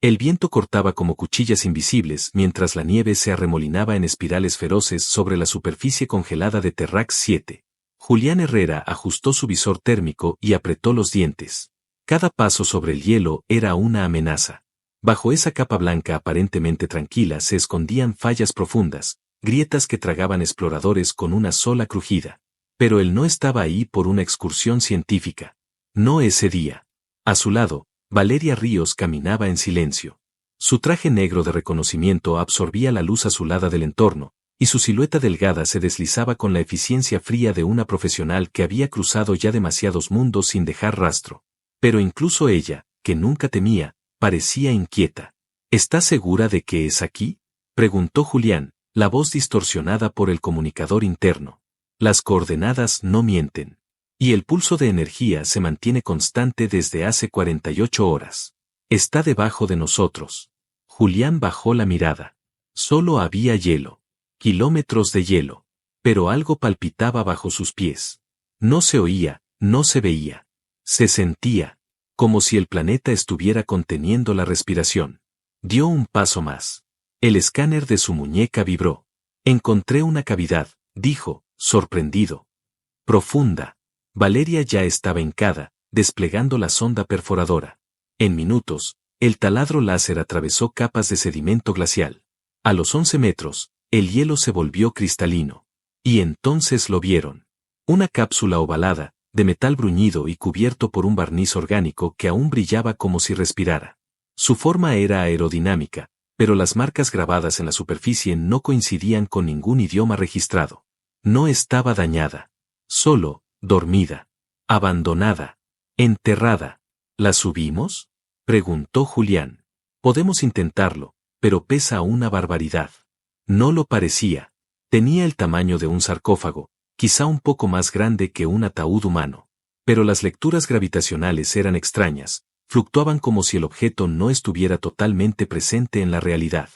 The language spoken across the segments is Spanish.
El viento cortaba como cuchillas invisibles mientras la nieve se arremolinaba en espirales feroces sobre la superficie congelada de Terrax 7. Julián Herrera ajustó su visor térmico y apretó los dientes. Cada paso sobre el hielo era una amenaza. Bajo esa capa blanca aparentemente tranquila se escondían fallas profundas, grietas que tragaban exploradores con una sola crujida. Pero él no estaba ahí por una excursión científica. No ese día. A su lado, Valeria Ríos caminaba en silencio. Su traje negro de reconocimiento absorbía la luz azulada del entorno, y su silueta delgada se deslizaba con la eficiencia fría de una profesional que había cruzado ya demasiados mundos sin dejar rastro. Pero incluso ella, que nunca temía, parecía inquieta. ¿Estás segura de que es aquí?, preguntó Julián, la voz distorsionada por el comunicador interno. Las coordenadas no mienten. Y el pulso de energía se mantiene constante desde hace 48 horas. Está debajo de nosotros. Julián bajó la mirada. Solo había hielo. Kilómetros de hielo. Pero algo palpitaba bajo sus pies. No se oía, no se veía. Se sentía. Como si el planeta estuviera conteniendo la respiración. Dio un paso más. El escáner de su muñeca vibró. Encontré una cavidad, dijo, sorprendido. Profunda. Valeria ya estaba hincada, desplegando la sonda perforadora. En minutos, el taladro láser atravesó capas de sedimento glacial. A los 11 metros, el hielo se volvió cristalino. Y entonces lo vieron. Una cápsula ovalada, de metal bruñido y cubierto por un barniz orgánico que aún brillaba como si respirara. Su forma era aerodinámica, pero las marcas grabadas en la superficie no coincidían con ningún idioma registrado. No estaba dañada. Solo, dormida. Abandonada. Enterrada. ¿La subimos?, preguntó Julián. Podemos intentarlo, pero pesa una barbaridad. No lo parecía. Tenía el tamaño de un sarcófago, quizá un poco más grande que un ataúd humano. Pero las lecturas gravitacionales eran extrañas, fluctuaban como si el objeto no estuviera totalmente presente en la realidad.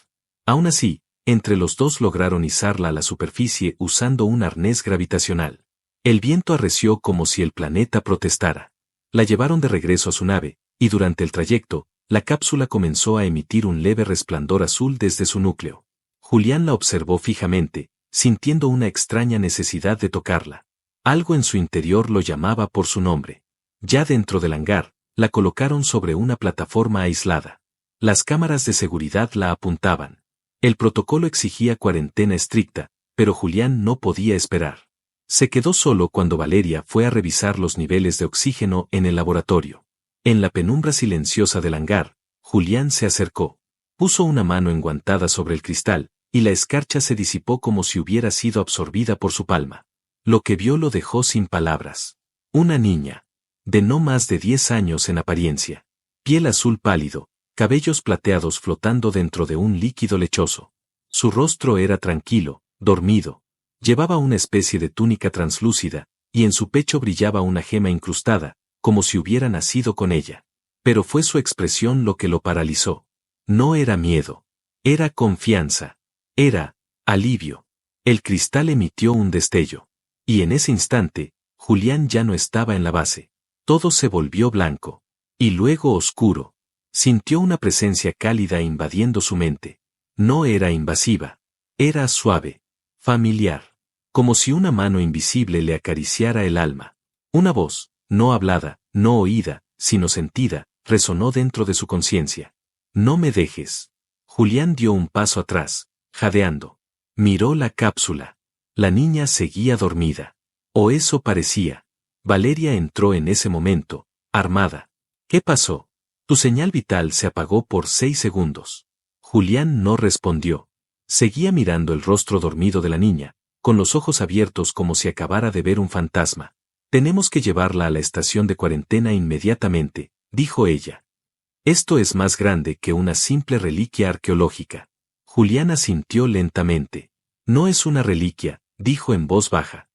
Aún así, entre los dos lograron izarla a la superficie usando un arnés gravitacional. El viento arreció como si el planeta protestara. La llevaron de regreso a su nave, y durante el trayecto, la cápsula comenzó a emitir un leve resplandor azul desde su núcleo. Julián la observó fijamente, sintiendo una extraña necesidad de tocarla. Algo en su interior lo llamaba por su nombre. Ya dentro del hangar, la colocaron sobre una plataforma aislada. Las cámaras de seguridad la apuntaban. El protocolo exigía cuarentena estricta, pero Julián no podía esperar. Se quedó solo cuando Valeria fue a revisar los niveles de oxígeno en el laboratorio. En la penumbra silenciosa del hangar, Julián se acercó. Puso una mano enguantada sobre el cristal, y la escarcha se disipó como si hubiera sido absorbida por su palma. Lo que vio lo dejó sin palabras. Una niña. De no más de 10 años en apariencia. Piel azul pálido, cabellos plateados flotando dentro de un líquido lechoso. Su rostro era tranquilo, dormido. Llevaba una especie de túnica translúcida, y en su pecho brillaba una gema incrustada, como si hubiera nacido con ella. Pero fue su expresión lo que lo paralizó. No era miedo. Era confianza. Era alivio. El cristal emitió un destello. Y en ese instante, Julián ya no estaba en la base. Todo se volvió blanco. Y luego oscuro. Sintió una presencia cálida invadiendo su mente. No era invasiva. Era suave. Familiar. Como si una mano invisible le acariciara el alma. Una voz, no hablada, no oída, sino sentida, resonó dentro de su conciencia. No me dejes. Julián dio un paso atrás, jadeando. Miró la cápsula. La niña seguía dormida. O eso parecía. Valeria entró en ese momento, armada. ¿Qué pasó? Tu señal vital se apagó por 6 segundos. Julián no respondió. Seguía mirando el rostro dormido de la niña, con los ojos abiertos como si acabara de ver un fantasma. Tenemos que llevarla a la estación de cuarentena inmediatamente, dijo ella. Esto es más grande que una simple reliquia arqueológica. Julián asintió lentamente. No es una reliquia, dijo en voz baja.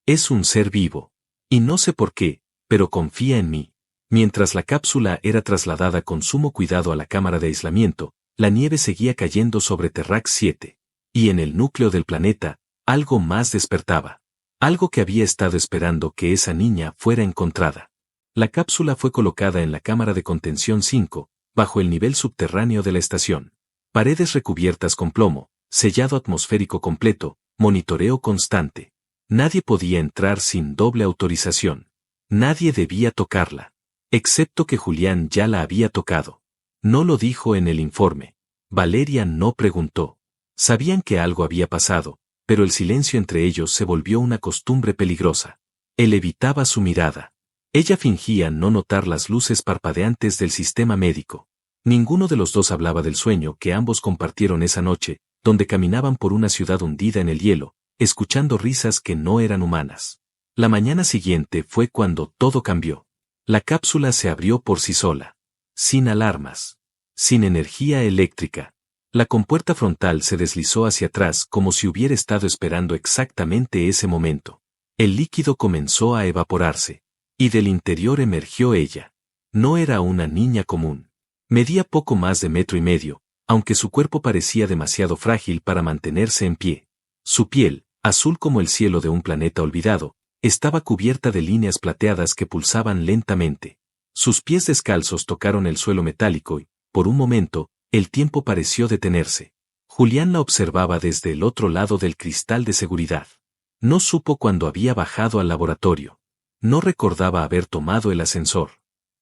Es un ser vivo. Y no sé por qué, pero confía en mí. Mientras la cápsula era trasladada con sumo cuidado a la cámara de aislamiento, la nieve seguía cayendo sobre Terrax 7. Y en el núcleo del planeta, algo más despertaba. Algo que había estado esperando que esa niña fuera encontrada. La cápsula fue colocada en la cámara de contención 5, bajo el nivel subterráneo de la estación. Paredes recubiertas con plomo, sellado atmosférico completo, monitoreo constante. Nadie podía entrar sin doble autorización. Nadie debía tocarla. Excepto que Julián ya la había tocado. No lo dijo en el informe. Valeria no preguntó. Sabían que algo había pasado, pero el silencio entre ellos se volvió una costumbre peligrosa. Él evitaba su mirada. Ella fingía no notar las luces parpadeantes del sistema médico. Ninguno de los dos hablaba del sueño que ambos compartieron esa noche, donde caminaban por una ciudad hundida en el hielo, escuchando risas que no eran humanas. La mañana siguiente fue cuando todo cambió. La cápsula se abrió por sí sola. Sin alarmas. Sin energía eléctrica. La compuerta frontal se deslizó hacia atrás como si hubiera estado esperando exactamente ese momento. El líquido comenzó a evaporarse. Y del interior emergió ella. No era una niña común. Medía poco más de 1,5 metros, aunque su cuerpo parecía demasiado frágil para mantenerse en pie. Su piel, azul como el cielo de un planeta olvidado, estaba cubierta de líneas plateadas que pulsaban lentamente. Sus pies descalzos tocaron el suelo metálico y, por un momento, el tiempo pareció detenerse. Julián la observaba desde el otro lado del cristal de seguridad. No supo cuándo había bajado al laboratorio. No recordaba haber tomado el ascensor.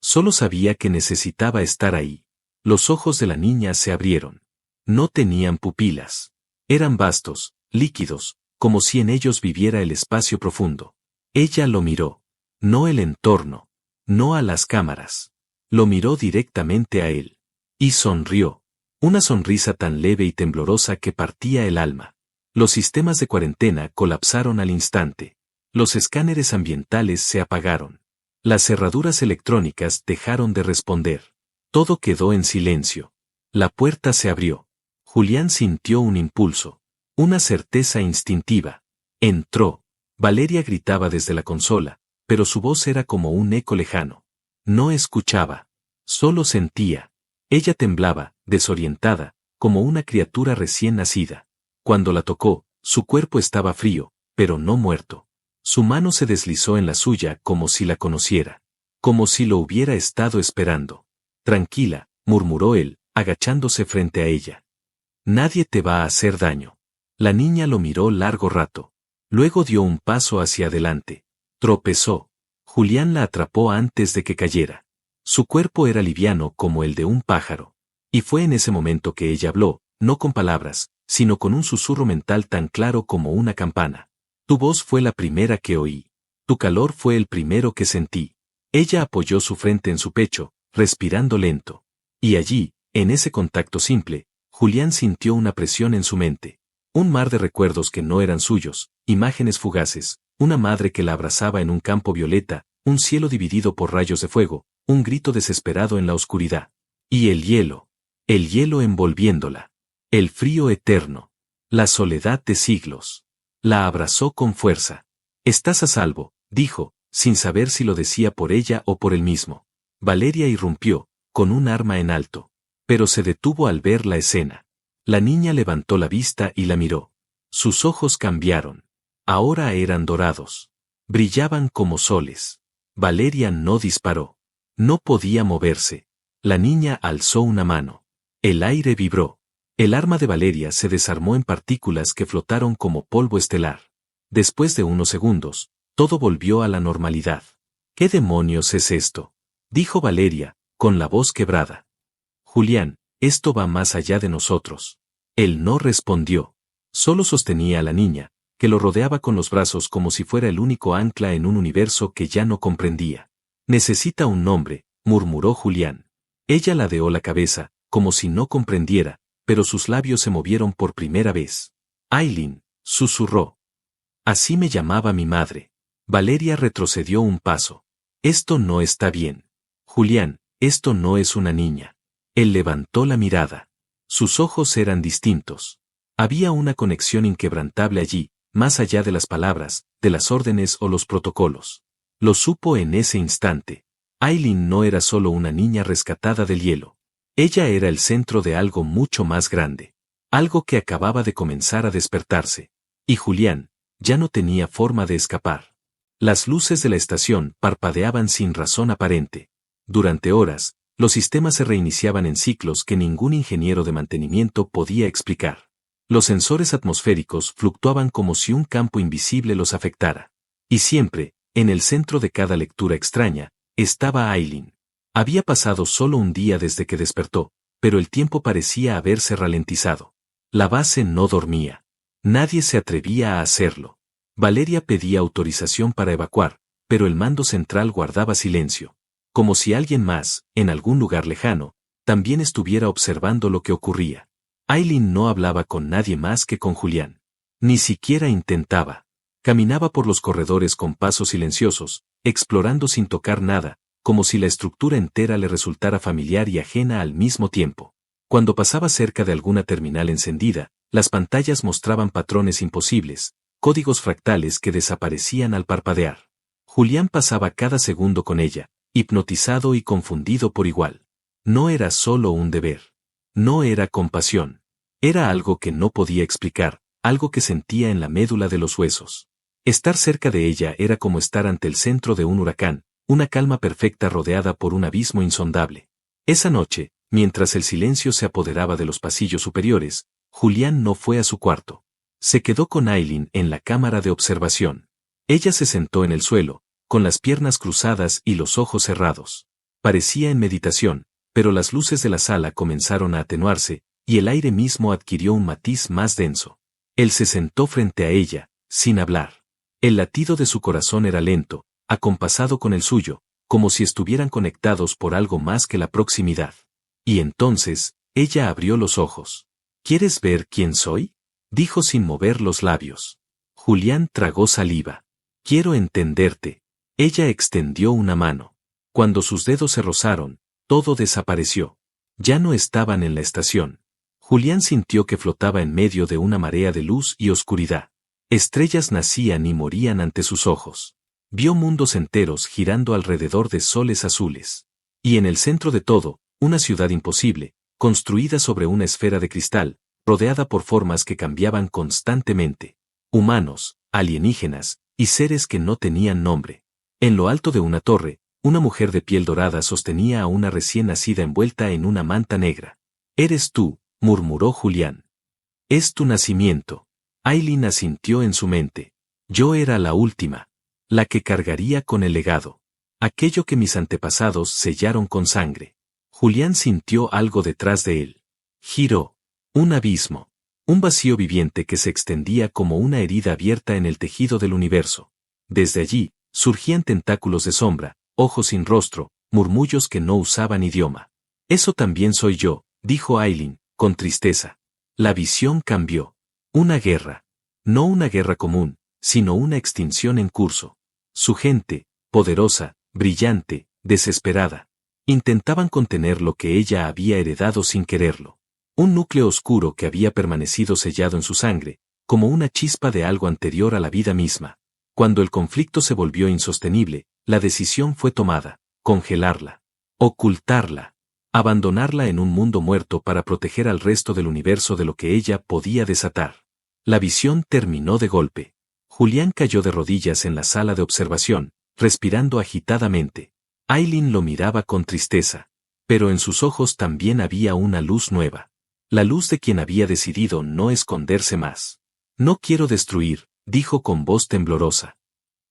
Solo sabía que necesitaba estar ahí. Los ojos de la niña se abrieron. No tenían pupilas. Eran vastos, líquidos, como si en ellos viviera el espacio profundo. Ella lo miró. No el entorno. No a las cámaras. Lo miró directamente a él. Y sonrió. Una sonrisa tan leve y temblorosa que partía el alma. Los sistemas de cuarentena colapsaron al instante. Los escáneres ambientales se apagaron. Las cerraduras electrónicas dejaron de responder. Todo quedó en silencio. La puerta se abrió. Julián sintió un impulso. Una certeza instintiva. Entró. Valeria gritaba desde la consola, pero su voz era como un eco lejano. No escuchaba. Solo sentía. Ella temblaba, desorientada, como una criatura recién nacida. Cuando la tocó, su cuerpo estaba frío, pero no muerto. Su mano se deslizó en la suya como si la conociera. Como si lo hubiera estado esperando. Tranquila, murmuró él, agachándose frente a ella. Nadie te va a hacer daño. La niña lo miró largo rato. Luego dio un paso hacia adelante. Tropezó. Julián la atrapó antes de que cayera. Su cuerpo era liviano como el de un pájaro. Y fue en ese momento que ella habló, no con palabras, sino con un susurro mental tan claro como una campana. Tu voz fue la primera que oí. Tu calor fue el primero que sentí. Ella apoyó su frente en su pecho, respirando lento. Y allí, en ese contacto simple, Julián sintió una presión en su mente. Un mar de recuerdos que no eran suyos, imágenes fugaces, una madre que la abrazaba en un campo violeta, un cielo dividido por rayos de fuego, un grito desesperado en la oscuridad. Y el hielo envolviéndola. El frío eterno. La soledad de siglos. La abrazó con fuerza. Estás a salvo, dijo, sin saber si lo decía por ella o por él mismo. Valeria irrumpió, con un arma en alto. Pero se detuvo al ver la escena. La niña levantó la vista y la miró. Sus ojos cambiaron. Ahora eran dorados. Brillaban como soles. Valeria no disparó. No podía moverse. La niña alzó una mano. El aire vibró. El arma de Valeria se desarmó en partículas que flotaron como polvo estelar. Después de unos segundos, todo volvió a la normalidad. ¿Qué demonios es esto?, dijo Valeria, con la voz quebrada. Julián, esto va más allá de nosotros. Él no respondió. Solo sostenía a la niña, que lo rodeaba con los brazos como si fuera el único ancla en un universo que ya no comprendía. Necesita un nombre, murmuró Julián. Ella ladeó la cabeza, como si no comprendiera, pero sus labios se movieron por primera vez. Aileen, susurró. Así me llamaba mi madre. Valeria retrocedió un paso. Esto no está bien. Julián, esto no es una niña. Él levantó la mirada. Sus ojos eran distintos. Había una conexión inquebrantable allí, más allá de las palabras, de las órdenes o los protocolos. Lo supo en ese instante. Aileen no era solo una niña rescatada del hielo. Ella era el centro de algo mucho más grande. Algo que acababa de comenzar a despertarse. Y Julián, ya no tenía forma de escapar. Las luces de la estación parpadeaban sin razón aparente. Durante horas, Los sistemas se reiniciaban en ciclos que ningún ingeniero de mantenimiento podía explicar. Los sensores atmosféricos fluctuaban como si un campo invisible los afectara. Y siempre, en el centro de cada lectura extraña, estaba Aileen. Había pasado solo un día desde que despertó, pero el tiempo parecía haberse ralentizado. La base no dormía. Nadie se atrevía a hacerlo. Valeria pedía autorización para evacuar, pero el mando central guardaba silencio. Como si alguien más, en algún lugar lejano, también estuviera observando lo que ocurría. Aileen no hablaba con nadie más que con Julián. Ni siquiera intentaba. Caminaba por los corredores con pasos silenciosos, explorando sin tocar nada, como si la estructura entera le resultara familiar y ajena al mismo tiempo. Cuando pasaba cerca de alguna terminal encendida, las pantallas mostraban patrones imposibles, códigos fractales que desaparecían al parpadear. Julián pasaba cada segundo con ella, hipnotizado y confundido por igual. No era solo un deber. No era compasión. Era algo que no podía explicar, algo que sentía en la médula de los huesos. Estar cerca de ella era como estar ante el centro de un huracán, una calma perfecta rodeada por un abismo insondable. Esa noche, mientras el silencio se apoderaba de los pasillos superiores, Julián no fue a su cuarto. Se quedó con Aileen en la cámara de observación. Ella se sentó en el suelo, con las piernas cruzadas y los ojos cerrados. Parecía en meditación, pero las luces de la sala comenzaron a atenuarse, y el aire mismo adquirió un matiz más denso. Él se sentó frente a ella, sin hablar. El latido de su corazón era lento, acompasado con el suyo, como si estuvieran conectados por algo más que la proximidad. Y entonces, ella abrió los ojos. ¿Quieres ver quién soy?, dijo sin mover los labios. Julián tragó saliva. Quiero entenderte. Ella extendió una mano. Cuando sus dedos se rozaron, todo desapareció. Ya no estaban en la estación. Julián sintió que flotaba en medio de una marea de luz y oscuridad. Estrellas nacían y morían ante sus ojos. Vio mundos enteros girando alrededor de soles azules. Y en el centro de todo, una ciudad imposible, construida sobre una esfera de cristal, rodeada por formas que cambiaban constantemente. Humanos, alienígenas, y seres que no tenían nombre. En lo alto de una torre, una mujer de piel dorada sostenía a una recién nacida envuelta en una manta negra. «Eres tú», murmuró Julián. «Es tu nacimiento». Aileen asintió en su mente. Yo era la última. La que cargaría con el legado. Aquello que mis antepasados sellaron con sangre. Julián sintió algo detrás de él. Giró. Un abismo. Un vacío viviente que se extendía como una herida abierta en el tejido del universo. Desde allí, surgían tentáculos de sombra, ojos sin rostro, murmullos que no usaban idioma. Eso también soy yo, dijo Aileen, con tristeza. La visión cambió. Una guerra. No una guerra común, sino una extinción en curso. Su gente, poderosa, brillante, desesperada. Intentaban contener lo que ella había heredado sin quererlo. Un núcleo oscuro que había permanecido sellado en su sangre, como una chispa de algo anterior a la vida misma. Cuando el conflicto se volvió insostenible, la decisión fue tomada: congelarla, ocultarla, abandonarla en un mundo muerto para proteger al resto del universo de lo que ella podía desatar. La visión terminó de golpe. Julián cayó de rodillas en la sala de observación, respirando agitadamente. Aileen lo miraba con tristeza. Pero en sus ojos también había una luz nueva. La luz de quien había decidido no esconderse más. No quiero destruir, dijo con voz temblorosa.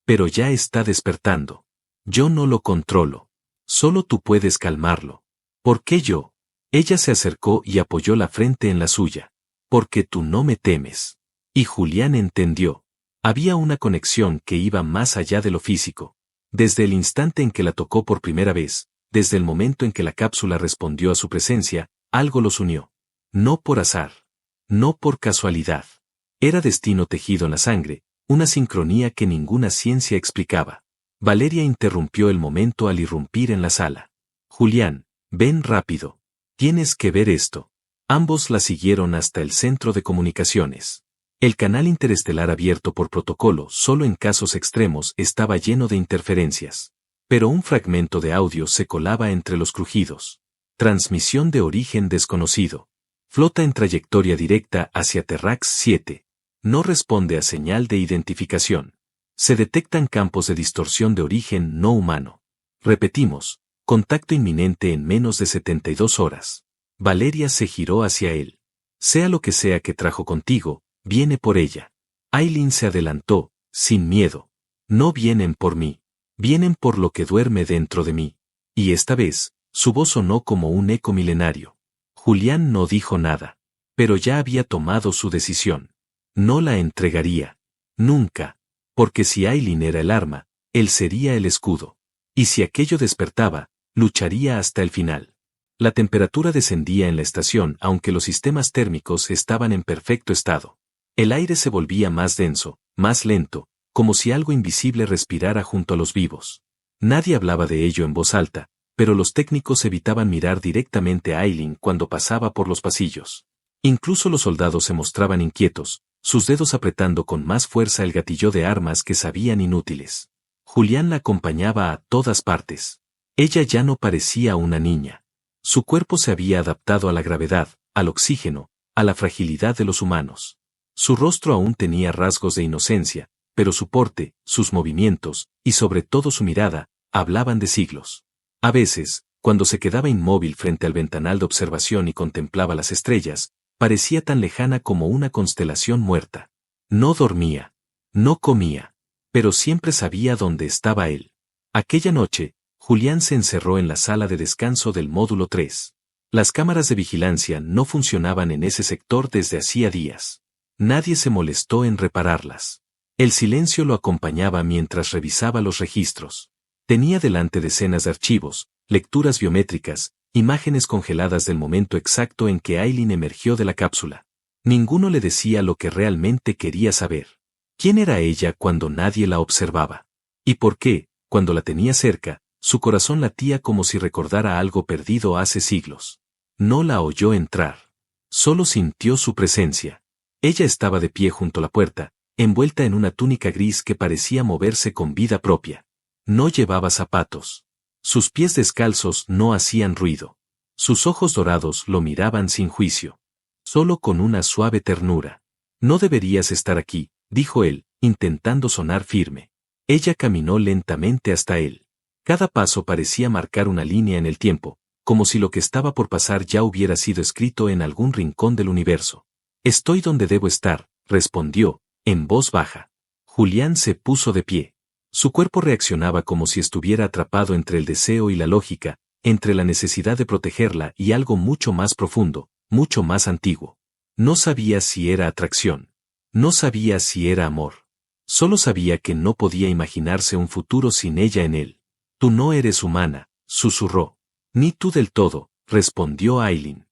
Pero ya está despertando. Yo no lo controlo. Solo tú puedes calmarlo. ¿Por qué yo? Ella se acercó y apoyó la frente en la suya. Porque tú no me temes. Y Julián entendió. Había una conexión que iba más allá de lo físico. Desde el instante en que la tocó por primera vez, desde el momento en que la cápsula respondió a su presencia, algo los unió. No por azar. No por casualidad. Era destino tejido en la sangre, una sincronía que ninguna ciencia explicaba. Valeria interrumpió el momento al irrumpir en la sala. Julián, ven rápido. Tienes que ver esto. Ambos la siguieron hasta el centro de comunicaciones. El canal interestelar abierto por protocolo solo en casos extremos estaba lleno de interferencias. Pero un fragmento de audio se colaba entre los crujidos. Transmisión de origen desconocido. Flota en trayectoria directa hacia Terrax 7. No responde a señal de identificación. Se detectan campos de distorsión de origen no humano. Repetimos, Contacto inminente en menos de 72 horas. Valeria se giró hacia él. Sea lo que sea que trajo contigo, viene por ella. Aileen se adelantó, sin miedo. No vienen por mí. Vienen por lo que duerme dentro de mí. Y esta vez, su voz sonó como un eco milenario. Julián no dijo nada. Pero ya había tomado su decisión. No la entregaría. Nunca. Porque si Aileen era el arma, él sería el escudo. Y si aquello despertaba, lucharía hasta el final. La temperatura descendía en la estación aunque los sistemas térmicos estaban en perfecto estado. El aire se volvía más denso, más lento, como si algo invisible respirara junto a los vivos. Nadie hablaba de ello en voz alta, pero los técnicos evitaban mirar directamente a Aileen cuando pasaba por los pasillos. Incluso los soldados se mostraban inquietos, sus dedos apretando con más fuerza el gatillo de armas que sabían inútiles. Julián la acompañaba a todas partes. Ella ya no parecía una niña. Su cuerpo se había adaptado a la gravedad, al oxígeno, a la fragilidad de los humanos. Su rostro aún tenía rasgos de inocencia, pero su porte, sus movimientos, y sobre todo su mirada, hablaban de siglos. A veces, cuando se quedaba inmóvil frente al ventanal de observación y contemplaba las estrellas, parecía tan lejana como una constelación muerta. No dormía, no comía, pero siempre sabía dónde estaba él. Aquella noche, Julián se encerró en la sala de descanso del módulo 3. Las cámaras de vigilancia no funcionaban en ese sector desde hacía días. Nadie se molestó en repararlas. El silencio lo acompañaba mientras revisaba los registros. Tenía delante decenas de archivos, lecturas biométricas, imágenes congeladas del momento exacto en que Aileen emergió de la cápsula. Ninguno le decía lo que realmente quería saber. ¿Quién era ella cuando nadie la observaba? ¿Y por qué, cuando la tenía cerca, su corazón latía como si recordara algo perdido hace siglos? No la oyó entrar. Solo sintió su presencia. Ella estaba de pie junto a la puerta, envuelta en una túnica gris que parecía moverse con vida propia. No llevaba zapatos. Sus pies descalzos no hacían ruido. Sus ojos dorados lo miraban sin juicio. Solo con una suave ternura. No deberías estar aquí, dijo él, intentando sonar firme. Ella caminó lentamente hasta él. Cada paso parecía marcar una línea en el tiempo, como si lo que estaba por pasar ya hubiera sido escrito en algún rincón del universo. Estoy donde debo estar, respondió, en voz baja. Julián se puso de pie. Su cuerpo reaccionaba como si estuviera atrapado entre el deseo y la lógica, entre la necesidad de protegerla y algo mucho más profundo, mucho más antiguo. No sabía si era atracción. No sabía si era amor. Solo sabía que no podía imaginarse un futuro sin ella en él. Tú no eres humana, susurró. Ni tú del todo, respondió Aileen.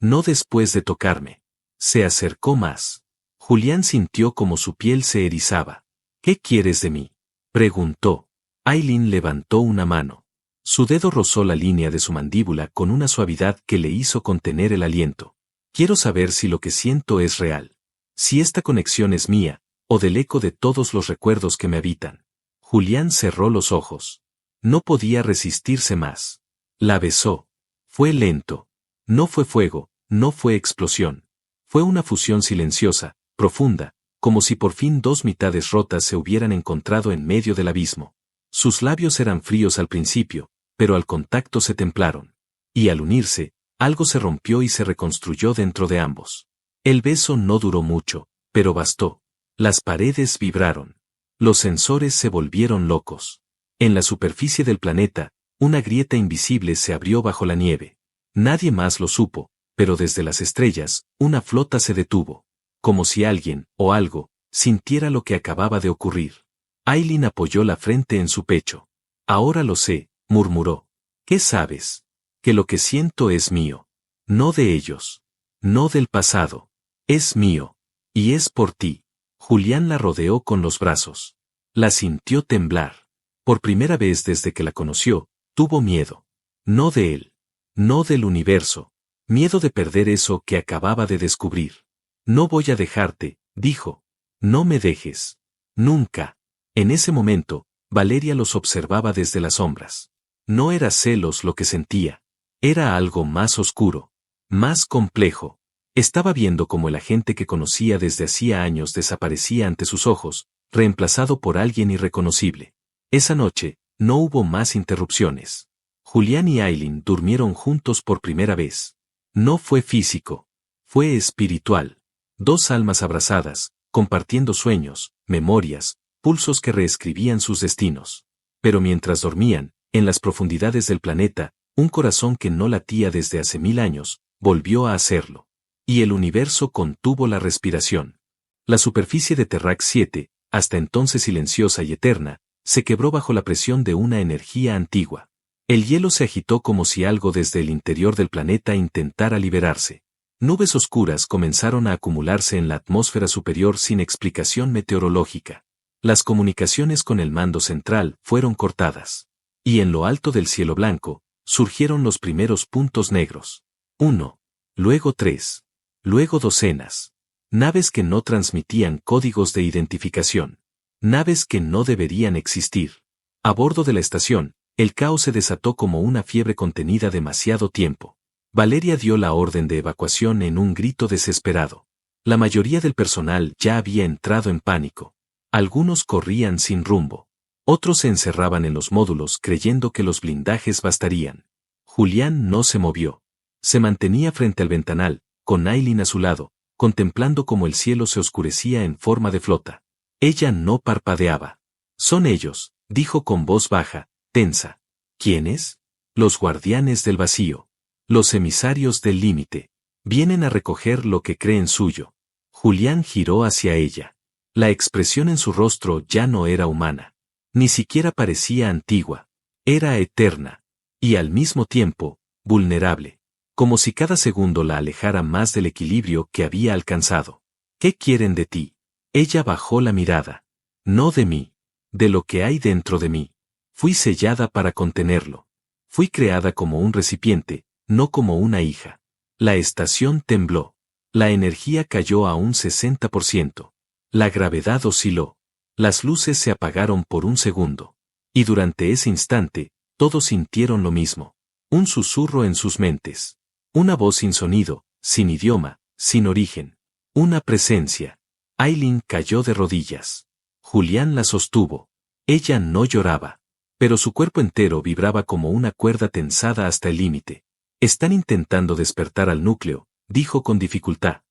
No después de tocarme. Se acercó más. Julián sintió como su piel se erizaba. ¿Qué quieres de mí?, preguntó. Aileen levantó una mano. Su dedo rozó la línea de su mandíbula con una suavidad que le hizo contener el aliento. Quiero saber si lo que siento es real. Si esta conexión es mía, o del eco de todos los recuerdos que me habitan. Julián cerró los ojos. No podía resistirse más. La besó. Fue lento. No fue fuego, no fue explosión. Fue una fusión silenciosa, profunda, como si por fin dos mitades rotas se hubieran encontrado en medio del abismo. Sus labios eran fríos al principio, pero al contacto se templaron. Y al unirse, algo se rompió y se reconstruyó dentro de ambos. El beso no duró mucho, pero bastó. Las paredes vibraron. Los sensores se volvieron locos. En la superficie del planeta, una grieta invisible se abrió bajo la nieve. Nadie más lo supo, pero desde las estrellas, una flota se detuvo. Como si alguien, o algo, sintiera lo que acababa de ocurrir. Aileen apoyó la frente en su pecho. Ahora lo sé, murmuró. ¿Qué sabes? Que lo que siento es mío. No de ellos. No del pasado. Es mío. Y es por ti. Julián la rodeó con los brazos. La sintió temblar. Por primera vez desde que la conoció, tuvo miedo. No de él. No del universo. Miedo de perder eso que acababa de descubrir. No voy a dejarte, dijo. No me dejes. Nunca. En ese momento, Valeria los observaba desde las sombras. No era celos lo que sentía. Era algo más oscuro. Más complejo. Estaba viendo cómo el agente que conocía desde hacía años desaparecía ante sus ojos, reemplazado por alguien irreconocible. Esa noche, no hubo más interrupciones. Julián y Aileen durmieron juntos por primera vez. No fue físico. Fue espiritual. Dos almas abrazadas, compartiendo sueños, memorias, pulsos que reescribían sus destinos. Pero mientras dormían, en las profundidades del planeta, un corazón que no latía desde hace 1000 años, volvió a hacerlo. Y el universo contuvo la respiración. La superficie de Terrax 7, hasta entonces silenciosa y eterna, se quebró bajo la presión de una energía antigua. El hielo se agitó como si algo desde el interior del planeta intentara liberarse. Nubes oscuras comenzaron a acumularse en la atmósfera superior sin explicación meteorológica. Las comunicaciones con el mando central fueron cortadas. Y en lo alto del cielo blanco, surgieron los primeros puntos negros. 1. Luego 3. Luego docenas. Naves que no transmitían códigos de identificación. Naves que no deberían existir. A bordo de la estación, el caos se desató como una fiebre contenida demasiado tiempo. Valeria dio la orden de evacuación en un grito desesperado. La mayoría del personal ya había entrado en pánico. Algunos corrían sin rumbo. Otros se encerraban en los módulos creyendo que los blindajes bastarían. Julián no se movió. Se mantenía frente al ventanal, con Aileen a su lado, contemplando cómo el cielo se oscurecía en forma de flota. Ella no parpadeaba. Son ellos, dijo con voz baja, tensa. ¿Quiénes? Los guardianes del vacío. Los emisarios del límite. Vienen a recoger lo que creen suyo. Julián giró hacia ella. La expresión en su rostro ya no era humana. Ni siquiera parecía antigua. Era eterna. Y al mismo tiempo, vulnerable. Como si cada segundo la alejara más del equilibrio que había alcanzado. ¿Qué quieren de ti? Ella bajó la mirada. No de mí. De lo que hay dentro de mí. Fui sellada para contenerlo. Fui creada como un recipiente, no como una hija. La estación tembló. La energía cayó a un 60%. La gravedad osciló. Las luces se apagaron por un segundo. Y durante ese instante, todos sintieron lo mismo. Un susurro en sus mentes. Una voz sin sonido, sin idioma, sin origen. Una presencia. Aileen cayó de rodillas. Julián la sostuvo. Ella no lloraba. Pero su cuerpo entero vibraba como una cuerda tensada hasta el límite. Están intentando despertar al núcleo, dijo con dificultad.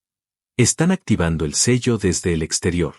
Están activando el sello desde el exterior.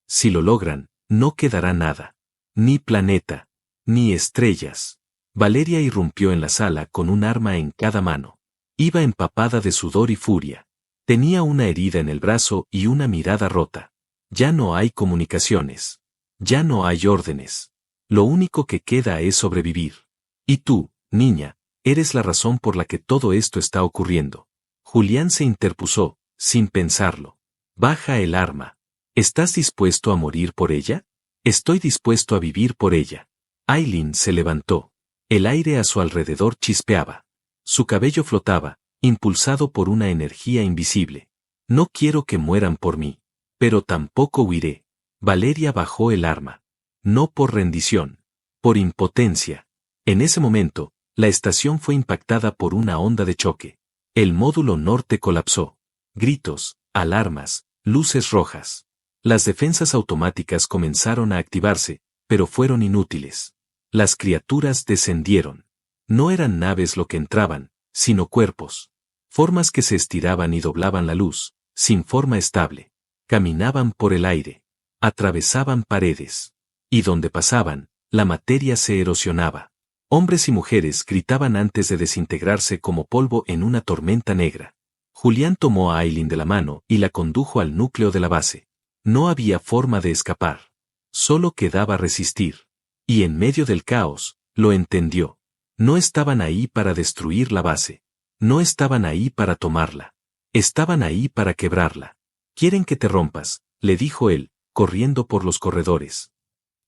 Si lo logran, no quedará nada. Ni planeta. Ni estrellas. Valeria irrumpió en la sala con un arma en cada mano. Iba empapada de sudor y furia. Tenía una herida en el brazo y una mirada rota. Ya no hay comunicaciones. Ya no hay órdenes. Lo único que queda es sobrevivir. Y tú, niña, eres la razón por la que todo esto está ocurriendo. Julián se interpuso, sin pensarlo. Baja el arma. ¿Estás dispuesto a morir por ella? Estoy dispuesto a vivir por ella. Aileen se levantó. El aire a su alrededor chispeaba. Su cabello flotaba, impulsado por una energía invisible. No quiero que mueran por mí. Pero tampoco huiré. Valeria bajó el arma. No por rendición. Por impotencia. En ese momento, la estación fue impactada por una onda de choque. El módulo norte colapsó. Gritos, alarmas, luces rojas. Las defensas automáticas comenzaron a activarse, pero fueron inútiles. Las criaturas descendieron. No eran naves lo que entraban, sino cuerpos. Formas que se estiraban y doblaban la luz, sin forma estable. Caminaban por el aire. Atravesaban paredes. Y donde pasaban, la materia se erosionaba. Hombres y mujeres gritaban antes de desintegrarse como polvo en una tormenta negra. Julián tomó a Aileen de la mano y la condujo al núcleo de la base. No había forma de escapar. Solo quedaba resistir. Y en medio del caos, lo entendió. No estaban ahí para destruir la base. No estaban ahí para tomarla. Estaban ahí para quebrarla. Quieren que te rompas, le dijo él, corriendo por los corredores.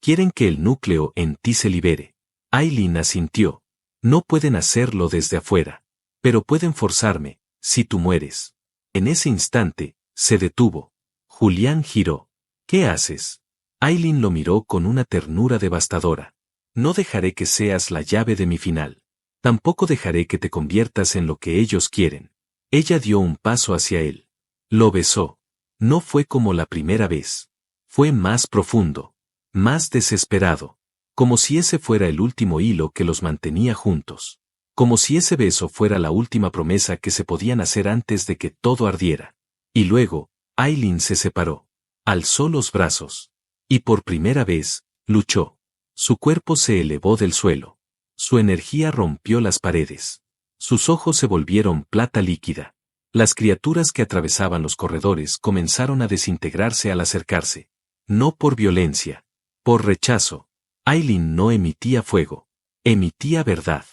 Quieren que el núcleo en ti se libere. Aileen asintió. No pueden hacerlo desde afuera. Pero pueden forzarme, si tú mueres. En ese instante, se detuvo. Julián giró. ¿Qué haces? Aileen lo miró con una ternura devastadora. No dejaré que seas la llave de mi final. Tampoco dejaré que te conviertas en lo que ellos quieren. Ella dio un paso hacia él. Lo besó. No fue como la primera vez. Fue más profundo. Más desesperado. Como si ese fuera el último hilo que los mantenía juntos. Como si ese beso fuera la última promesa que se podían hacer antes de que todo ardiera. Y luego, Aileen se separó. Alzó los brazos. Y por primera vez, luchó. Su cuerpo se elevó del suelo. Su energía rompió las paredes. Sus ojos se volvieron plata líquida. Las criaturas que atravesaban los corredores comenzaron a desintegrarse al acercarse. No por violencia. Por rechazo. Aileen no emitía fuego. Emitía verdad.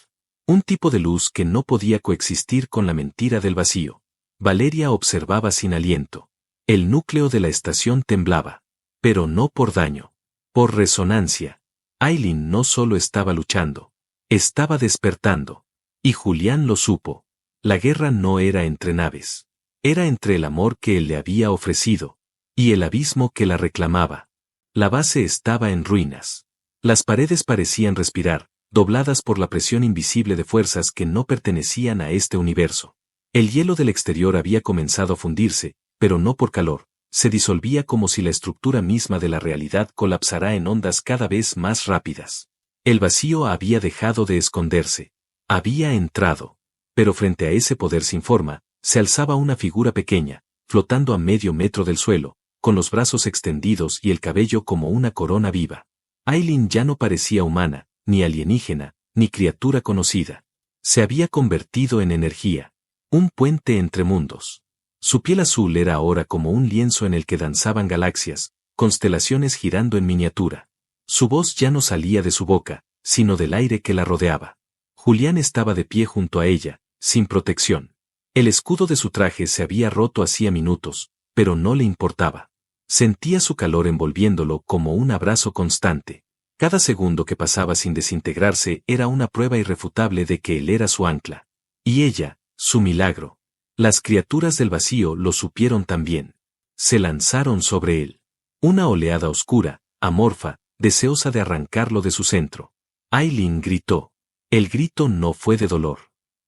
Un tipo de luz que no podía coexistir con la mentira del vacío. Valeria observaba sin aliento. El núcleo de la estación temblaba. Pero no por daño. Por resonancia. Aileen no solo estaba luchando. Estaba despertando. Y Julián lo supo. La guerra no era entre naves. Era entre el amor que él le había ofrecido. Y el abismo que la reclamaba. La base estaba en ruinas. Las paredes parecían respirar, dobladas por la presión invisible de fuerzas que no pertenecían a este universo. El hielo del exterior había comenzado a fundirse, pero no por calor, se disolvía como si la estructura misma de la realidad colapsara en ondas cada vez más rápidas. El vacío había dejado de esconderse. Había entrado. Pero frente a ese poder sin forma, se alzaba una figura pequeña, flotando a medio metro del suelo, con los brazos extendidos y el cabello como una corona viva. Aileen ya no parecía humana, ni alienígena, ni criatura conocida. Se había convertido en energía. Un puente entre mundos. Su piel azul era ahora como un lienzo en el que danzaban galaxias, constelaciones girando en miniatura. Su voz ya no salía de su boca, sino del aire que la rodeaba. Julián estaba de pie junto a ella, sin protección. El escudo de su traje se había roto hacía minutos, pero no le importaba. Sentía su calor envolviéndolo como un abrazo constante. Cada segundo que pasaba sin desintegrarse era una prueba irrefutable de que él era su ancla. Y ella, su milagro. Las criaturas del vacío lo supieron también. Se lanzaron sobre él. Una oleada oscura, amorfa, deseosa de arrancarlo de su centro. Aileen gritó. El grito no fue de dolor.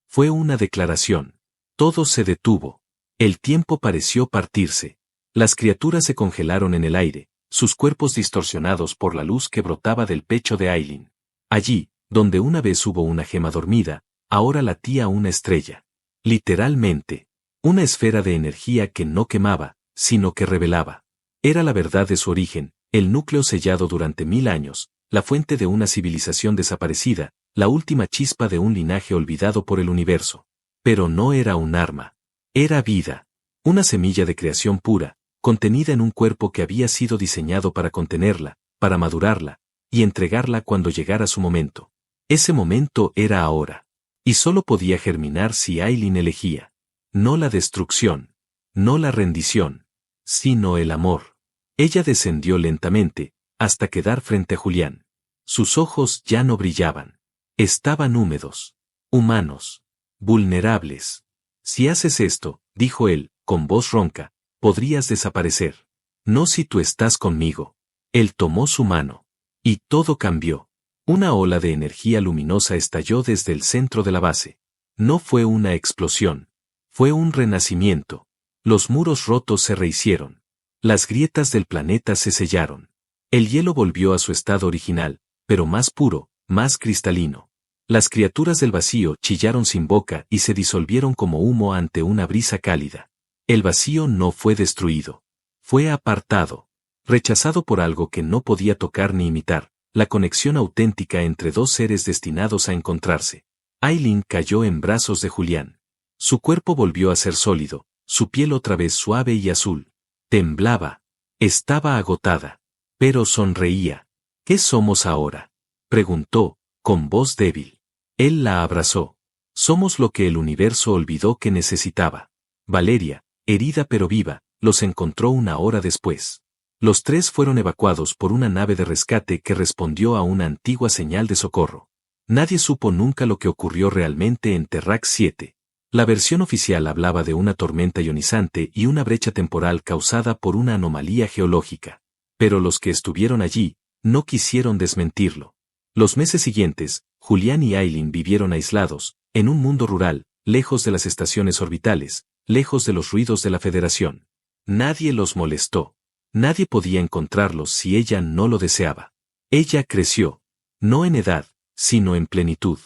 Fue una declaración. Todo se detuvo. El tiempo pareció partirse. Las criaturas se congelaron en el aire, sus cuerpos distorsionados por la luz que brotaba del pecho de Aileen. Allí, donde una vez hubo una gema dormida, ahora latía una estrella. Literalmente. Una esfera de energía que no quemaba, sino que revelaba. Era la verdad de su origen, el núcleo sellado durante 1000 años, la fuente de una civilización desaparecida, la última chispa de un linaje olvidado por el universo. Pero no era un arma. Era vida. Una semilla de creación pura, contenida en un cuerpo que había sido diseñado para contenerla, para madurarla, y entregarla cuando llegara su momento. Ese momento era ahora. Y solo podía germinar si Aileen elegía. No la destrucción. No la rendición. Sino el amor. Ella descendió lentamente, hasta quedar frente a Julián. Sus ojos ya no brillaban. Estaban húmedos. Humanos. Vulnerables. Si haces esto, dijo él, con voz ronca, podrías desaparecer. No si tú estás conmigo. Él tomó su mano. Y todo cambió. Una ola de energía luminosa estalló desde el centro de la base. No fue una explosión. Fue un renacimiento. Los muros rotos se rehicieron. Las grietas del planeta se sellaron. El hielo volvió a su estado original, pero más puro, más cristalino. Las criaturas del vacío chillaron sin boca y se disolvieron como humo ante una brisa cálida. El vacío no fue destruido. Fue apartado. Rechazado por algo que no podía tocar ni imitar, la conexión auténtica entre dos seres destinados a encontrarse. Aileen cayó en brazos de Julián. Su cuerpo volvió a ser sólido, su piel otra vez suave y azul. Temblaba. Estaba agotada. Pero sonreía. ¿Qué somos ahora?, preguntó, con voz débil. Él la abrazó. Somos lo que el universo olvidó que necesitaba. Valeria, herida pero viva, los encontró una hora después. Los tres fueron evacuados por una nave de rescate que respondió a una antigua señal de socorro. Nadie supo nunca lo que ocurrió realmente en Terrax 7. La versión oficial hablaba de una tormenta ionizante y una brecha temporal causada por una anomalía geológica. Pero los que estuvieron allí, no quisieron desmentirlo. Los meses siguientes, Julián y Aileen vivieron aislados, en un mundo rural, lejos de las estaciones orbitales, lejos de los ruidos de la Federación. Nadie los molestó. Nadie podía encontrarlos si ella no lo deseaba. Ella creció. No en edad, sino en plenitud.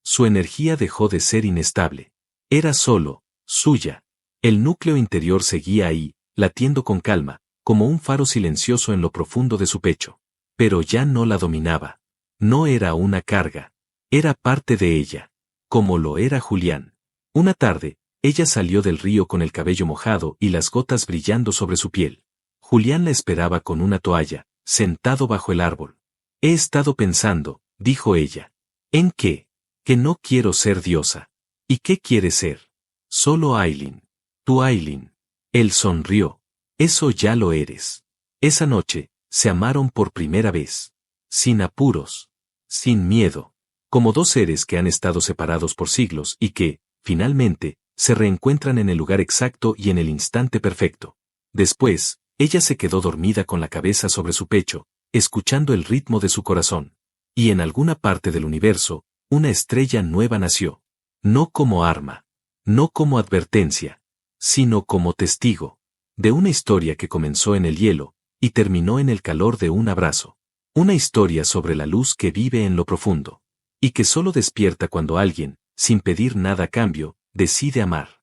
Su energía dejó de ser inestable. Era solo, suya. El núcleo interior seguía ahí, latiendo con calma, como un faro silencioso en lo profundo de su pecho. Pero ya no la dominaba. No era una carga. Era parte de ella. Como lo era Julián. Una tarde, ella salió del río con el cabello mojado y las gotas brillando sobre su piel. Julián la esperaba con una toalla, sentado bajo el árbol. He estado pensando, dijo ella. ¿En qué? Que no quiero ser diosa. ¿Y qué quieres ser? Solo Aileen. Tú Aileen. Él sonrió. Eso ya lo eres. Esa noche, se amaron por primera vez. Sin apuros. Sin miedo. Como dos seres que han estado separados por siglos y que, finalmente, se reencuentran en el lugar exacto y en el instante perfecto. Después, ella se quedó dormida con la cabeza sobre su pecho, escuchando el ritmo de su corazón. Y en alguna parte del universo, una estrella nueva nació. No como arma. No como advertencia. Sino como testigo. De una historia que comenzó en el hielo, y terminó en el calor de un abrazo. Una historia sobre la luz que vive en lo profundo. Y que solo despierta cuando alguien, sin pedir nada a cambio, decide amar.